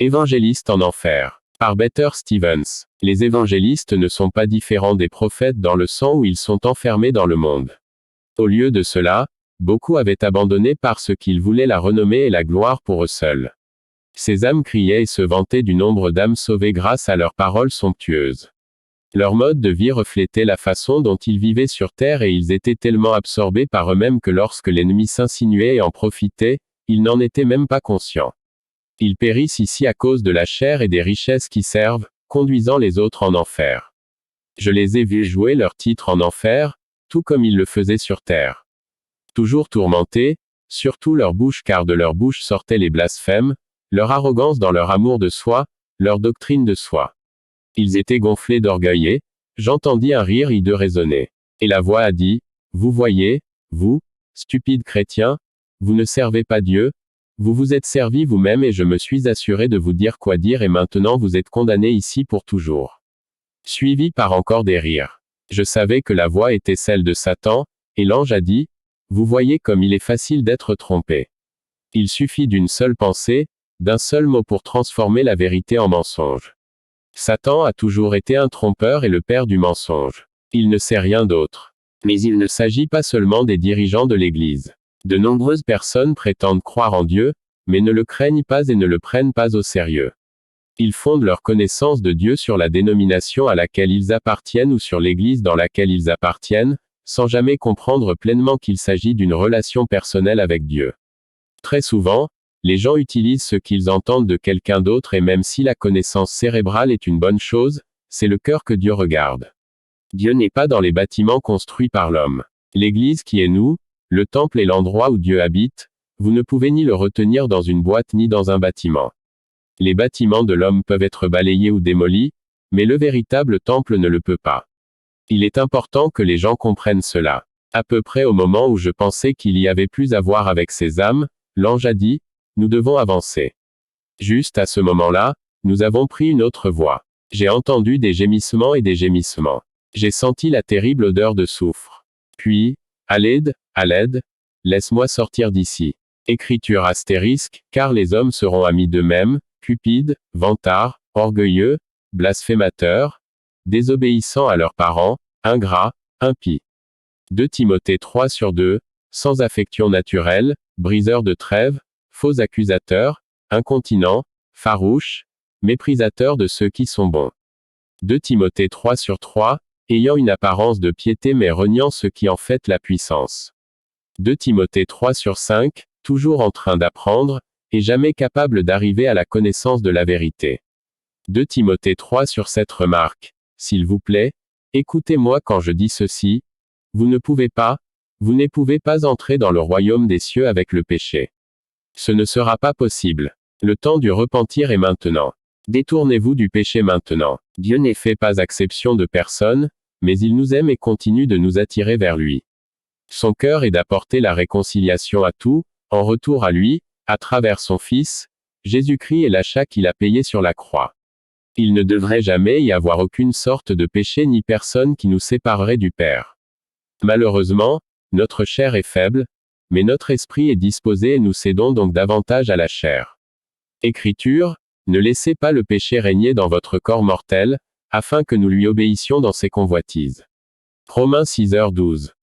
Évangélistes en enfer. Par Better Stevens. Les évangélistes ne sont pas différents des prophètes dans le sens où ils sont enfermés dans le monde. Au lieu de cela, beaucoup avaient abandonné parce qu'ils voulaient la renommée et la gloire pour eux seuls. Ces âmes criaient et se vantaient du nombre d'âmes sauvées grâce à leurs paroles somptueuses. Leur mode de vie reflétait la façon dont ils vivaient sur terre et ils étaient tellement absorbés par eux-mêmes que lorsque l'ennemi s'insinuait et en profitait, ils n'en étaient même pas conscients. Ils périssent ici à cause de la chair et des richesses qui servent, conduisant les autres en enfer. Je les ai vus jouer leur titre en enfer, tout comme ils le faisaient sur terre. Toujours tourmentés, surtout leur bouche car de leur bouche sortaient les blasphèmes, leur arrogance dans leur amour de soi, leur doctrine de soi. Ils étaient gonflés d'orgueil et, j'entendis un rire hideux résonner. Et la voix a dit, vous voyez, vous, stupides chrétiens, vous ne servez pas Dieu, vous vous êtes servis vous-même et je me suis assuré de vous dire quoi dire et maintenant vous êtes condamnés ici pour toujours. Suivi par encore des rires. Je savais que la voix était celle de Satan, et l'ange a dit, vous voyez comme il est facile d'être trompé. Il suffit d'une seule pensée, d'un seul mot pour transformer la vérité en mensonge. Satan a toujours été un trompeur et le père du mensonge. Il ne sait rien d'autre. Mais il ne s'agit pas seulement des dirigeants de l'Église. De nombreuses personnes prétendent croire en Dieu, mais ne le craignent pas et ne le prennent pas au sérieux. Ils fondent leur connaissance de Dieu sur la dénomination à laquelle ils appartiennent ou sur l'Église dans laquelle ils appartiennent, sans jamais comprendre pleinement qu'il s'agit d'une relation personnelle avec Dieu. Très souvent, les gens utilisent ce qu'ils entendent de quelqu'un d'autre et même si la connaissance cérébrale est une bonne chose, c'est le cœur que Dieu regarde. Dieu n'est pas dans les bâtiments construits par l'homme. L'Église qui est nous, le temple est l'endroit où Dieu habite, vous ne pouvez ni le retenir dans une boîte ni dans un bâtiment. Les bâtiments de l'homme peuvent être balayés ou démolis, mais le véritable temple ne le peut pas. Il est important que les gens comprennent cela. À peu près au moment où je pensais qu'il y avait plus à voir avec ces âmes, l'ange a dit, nous devons avancer. Juste à ce moment-là, nous avons pris une autre voie. J'ai entendu des gémissements et des gémissements. J'ai senti la terrible odeur de soufre. Puis, à l'aide, laisse-moi sortir d'ici. Écriture astérisque, car les hommes seront amis d'eux-mêmes, cupides, vantards, orgueilleux, blasphémateurs, désobéissants à leurs parents, ingrats, impies. 2 Timothée 3/2, sans affection naturelle, briseurs de trêves, faux accusateurs, incontinents, farouches, méprisateurs de ceux qui sont bons. 2 Timothée 3/3, ayant une apparence de piété mais reniant ce qui en fait la puissance. 2 Timothée 3/5, toujours en train d'apprendre, et jamais capable d'arriver à la connaissance de la vérité. 2 Timothée 3/7 remarque, s'il vous plaît, écoutez-moi quand je dis ceci, vous ne pouvez pas entrer dans le royaume des cieux avec le péché. Ce ne sera pas possible. Le temps du repentir est maintenant. Détournez-vous du péché maintenant. Dieu n'est fait pas exception de personne, mais il nous aime et continue de nous attirer vers lui. Son cœur est d'apporter la réconciliation à tout, en retour à lui, à travers son Fils, Jésus-Christ et l'achat qu'il a payé sur la croix. Il ne devrait jamais y avoir aucune sorte de péché ni personne qui nous séparerait du Père. Malheureusement, notre chair est faible, mais notre esprit est disposé et nous cédons donc davantage à la chair. Écriture, ne laissez pas le péché régner dans votre corps mortel, afin que nous lui obéissions dans ses convoitises. Romains 6h12.